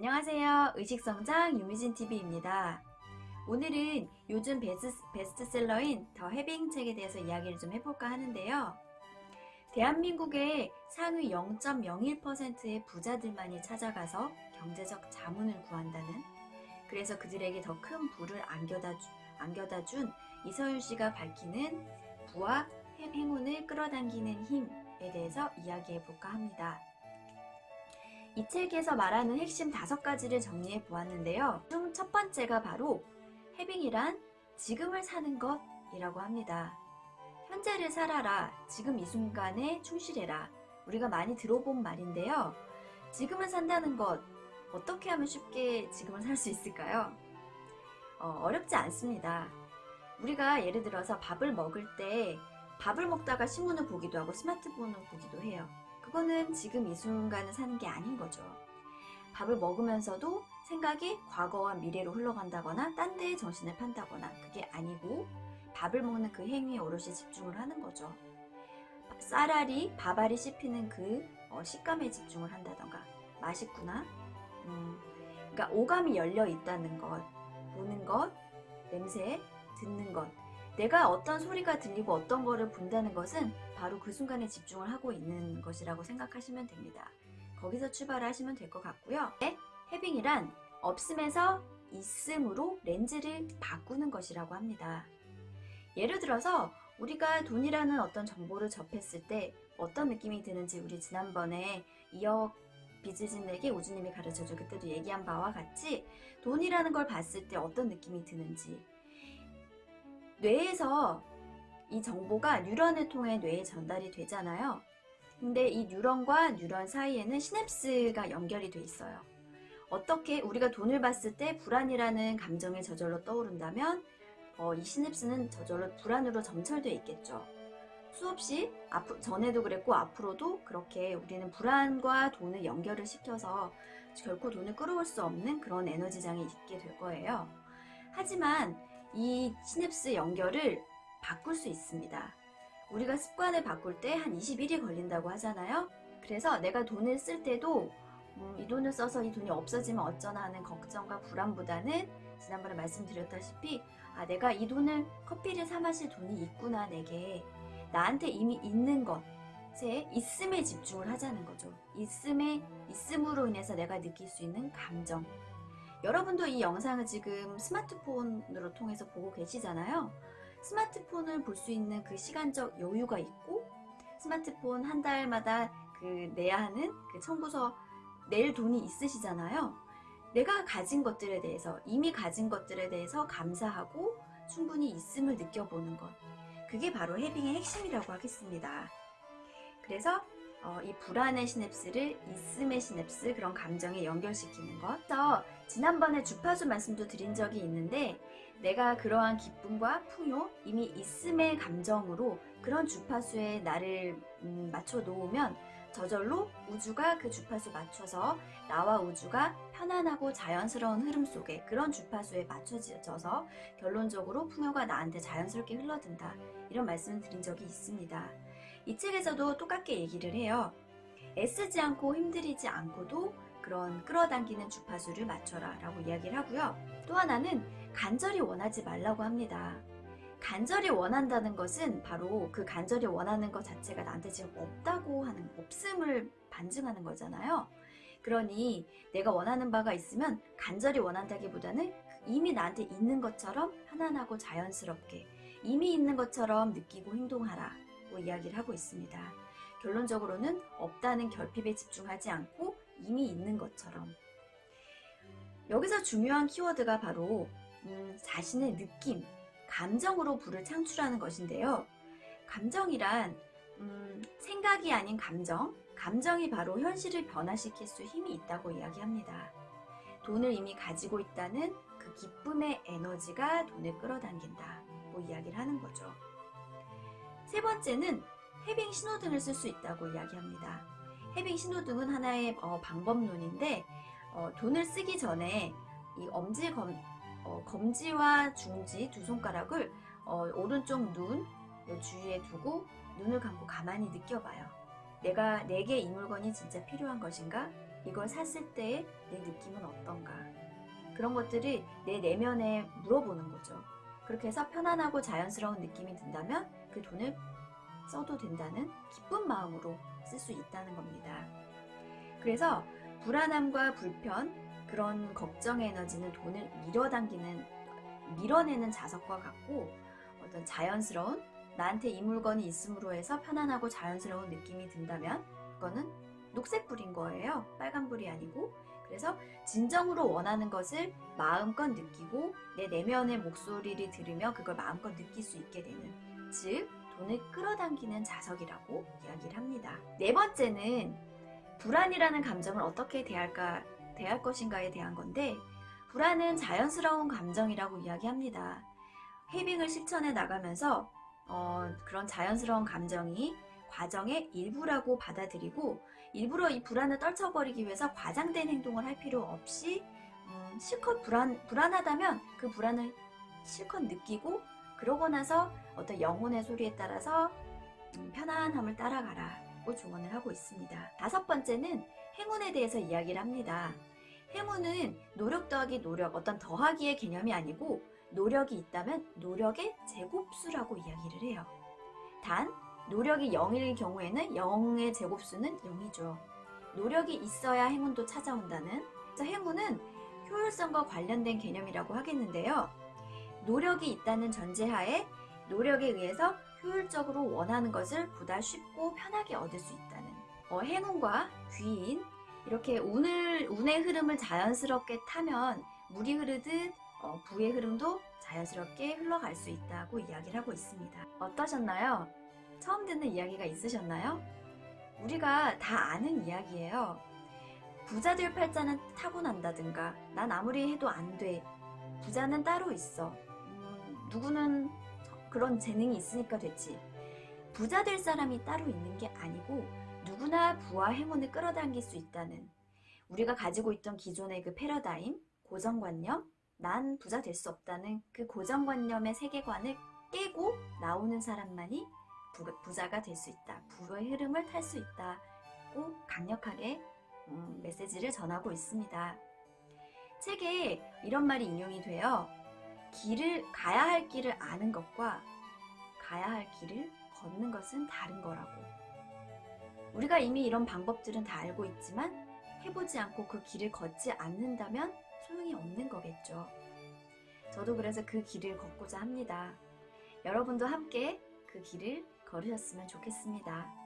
안녕하세요. 의식성장 유미진TV입니다. 오늘은 요즘 베스트셀러인 더 해빙 책에 대해서 이야기를 좀 해볼까 하는데요. 대한민국의 상위 0.01%의 부자들만이 찾아가서 경제적 자문을 구한다는, 그래서 그들에게 더 큰 부를 안겨다 준 이서윤 씨가 밝히는 부와 행운을 끌어당기는 힘에 대해서 이야기해볼까 합니다. 이 책에서 말하는 핵심 5가지를 정리해 보았는데요. 중 첫 번째가 바로 해빙이란 지금을 사는 것이라고 합니다. 현재를 살아라. 지금 이 순간에 충실해라. 우리가 많이 들어본 말인데요. 지금을 산다는 것, 어떻게 하면 쉽게 지금을 살 수 있을까요? 어렵지 않습니다. 우리가 예를 들어서 밥을 먹을 때 밥을 먹다가 신문을 보기도 하고 스마트폰을 보기도 해요. 그거는 지금 이 순간을 사는 게 아닌 거죠. 밥을 먹으면서도 생각이 과거와 미래로 흘러간다거나 딴 데에 정신을 판다거나 그게 아니고 밥을 먹는 그 행위에 오롯이 집중을 하는 거죠. 밥알이 씹히는 그 식감에 집중을 한다던가 맛있구나. 그러니까 오감이 열려 있다는 것, 보는 것, 냄새, 듣는 것. 내가 어떤 소리가 들리고 어떤 거를 본다는 것은 바로 그 순간에 집중을 하고 있는 것이라고 생각하시면 됩니다. 거기서 출발하시면 될 것 같고요. 해빙이란 없음에서 있음으로 렌즈를 바꾸는 것이라고 합니다. 예를 들어서 우리가 돈이라는 어떤 정보를 접했을 때 어떤 느낌이 드는지 우리 지난번에 이어 비즈진에게 우주님이 가르쳐줘 그때도 얘기한 바와 같이 돈이라는 걸 봤을 때 어떤 느낌이 드는지, 뇌에서 이 정보가 뉴런을 통해 뇌에 전달이 되잖아요. 근데 이 뉴런과 뉴런 사이에는 시냅스가 연결이 돼 있어요. 어떻게 우리가 돈을 봤을 때 불안이라는 감정이 저절로 떠오른다면 이 시냅스는 저절로 불안으로 점철되어 있겠죠. 수없이 전에도 그랬고 앞으로도 그렇게 우리는 불안과 돈을 연결을 시켜서 결코 돈을 끌어올 수 없는 그런 에너지장이 있게 될 거예요. 하지만 이 시냅스 연결을 바꿀 수 있습니다. 우리가 습관을 바꿀 때 한 21일 걸린다고 하잖아요. 그래서 내가 돈을 쓸 때도 이 돈을 써서 이 돈이 없어지면 어쩌나 하는 걱정과 불안보다는 지난번에 말씀드렸다시피 내가 이 돈을 커피를 사 마실 돈이 있구나, 내게 나한테 이미 있는 것에 있음에 집중을 하자는 거죠. 있음으로 인해서 내가 느낄 수 있는 감정. 여러분도 이 영상을 지금 스마트폰으로 통해서 보고 계시잖아요. 스마트폰을 볼 수 있는 그 시간적 여유가 있고 스마트폰 한 달마다 내야 하는 그 청구서 낼 돈이 있으시잖아요. 내가 가진 것들에 대해서, 이미 가진 것들에 대해서 감사하고 충분히 있음을 느껴보는 것. 그게 바로 해빙의 핵심이라고 하겠습니다. 그래서 이 불안의 시냅스를 있음의 시냅스, 그런 감정에 연결시키는 것. 그래서 지난번에 주파수 말씀도 드린 적이 있는데 내가 그러한 기쁨과 풍요, 이미 있음의 감정으로 그런 주파수에 나를 맞춰 놓으면 저절로 우주가 그 주파수 맞춰서 나와 우주가 편안하고 자연스러운 흐름 속에 그런 주파수에 맞춰져서 결론적으로 풍요가 나한테 자연스럽게 흘러든다. 이런 말씀을 드린 적이 있습니다. 이 책에서도 똑같게 얘기를 해요. 애쓰지 않고 힘들이지 않고도 그런 끌어당기는 주파수를 맞춰라 라고 이야기를 하고요. 또 하나는 간절히 원하지 말라고 합니다. 간절히 원한다는 것은 바로 그 간절히 원하는 것 자체가 나한테 지금 없다고 하는, 없음을 반증하는 거잖아요. 그러니 내가 원하는 바가 있으면 간절히 원한다기보다는 이미 나한테 있는 것처럼 편안하고 자연스럽게 이미 있는 것처럼 느끼고 행동하라 고 이야기를 하고 있습니다. 결론적으로는 없다는 결핍에 집중하지 않고 이미 있는 것처럼. 여기서 중요한 키워드가 바로 자신의 느낌, 감정으로 부를 창출하는 것인데요. 감정이란 생각이 아닌 감정이 바로 현실을 변화시킬 수 힘이 있다고 이야기합니다. 돈을 이미 가지고 있다는 그 기쁨의 에너지가 돈을 끌어당긴다고 이야기를 하는 거죠. 세 번째는 해빙 신호등을 쓸 수 있다고 이야기합니다. 해빙 신호등은 하나의 방법론인데 돈을 쓰기 전에 이 검지와 중지 두 손가락을 오른쪽 눈 주위에 두고 눈을 감고 가만히 느껴봐요. 내게 이 물건이 진짜 필요한 것인가? 이걸 샀을 때의 내 느낌은 어떤가? 그런 것들을 내 내면에 물어보는 거죠. 그렇게 해서 편안하고 자연스러운 느낌이 든다면 그 돈을 써도 된다는 기쁜 마음으로 쓸 수 있다는 겁니다. 그래서 불안함과 불편, 그런 걱정의 에너지는 돈을 밀어내는 자석과 같고, 어떤 자연스러운 나한테 이 물건이 있음으로 해서 편안하고 자연스러운 느낌이 든다면 그거는 녹색불인 거예요. 빨간불이 아니고. 그래서 진정으로 원하는 것을 마음껏 느끼고 내 내면의 목소리를 들으며 그걸 마음껏 느낄 수 있게 되는, 즉 돈을 끌어당기는 자석이라고 이야기를 합니다. 네 번째는 불안이라는 감정을 어떻게 대할 것인가에 대한 건데, 불안은 자연스러운 감정이라고 이야기합니다. 헤빙을 실천해 나가면서 그런 자연스러운 감정이 과정의 일부라고 받아들이고, 일부러 이 불안을 떨쳐버리기 위해서 과장된 행동을 할 필요 없이 실컷 불안하다면 그 불안을 실컷 느끼고, 그러고 나서 어떤 영혼의 소리에 따라서 편안함을 따라가라고 조언을 하고 있습니다. 다섯 번째는 행운에 대해서 이야기를 합니다. 행운은 노력 더하기 노력, 어떤 더하기의 개념이 아니고 노력이 있다면 노력의 제곱수라고 이야기를 해요. 단 노력이 0일 경우에는 0의 제곱수는 0이죠. 노력이 있어야 행운도 찾아온다는, 그래서 행운은 효율성과 관련된 개념이라고 하겠는데요. 노력이 있다는 전제하에 노력에 의해서 효율적으로 원하는 것을 보다 쉽고 편하게 얻을 수 있다는, 행운과 귀인, 이렇게 운의 흐름을 자연스럽게 타면 물이 흐르듯 부의 흐름도 자연스럽게 흘러갈 수 있다고 이야기를 하고 있습니다. 어떠셨나요? 처음 듣는 이야기가 있으셨나요? 우리가 다 아는 이야기예요. 부자 될 팔자는 타고난다든가, 난 아무리 해도 안 돼, 부자는 따로 있어, 누구는 그런 재능이 있으니까 됐지. 부자 될 사람이 따로 있는 게 아니고 누구나 부와 행운을 끌어당길 수 있다는, 우리가 가지고 있던 기존의 그 패러다임, 고정관념, 난 부자 될 수 없다는 그 고정관념의 세계관을 깨고 나오는 사람만이 부자가 될 수 있다, 부의 흐름을 탈 수 있다고 강력하게 메시지를 전하고 있습니다. 책에 이런 말이 인용이 돼요. 가야 할 길을 아는 것과 가야 할 길을 걷는 것은 다른 거라고. 우리가 이미 이런 방법들은 다 알고 있지만 해보지 않고 그 길을 걷지 않는다면 소용이 없는 거겠죠. 저도 그래서 그 길을 걷고자 합니다. 여러분도 함께 그 길을 걸으셨으면 좋겠습니다.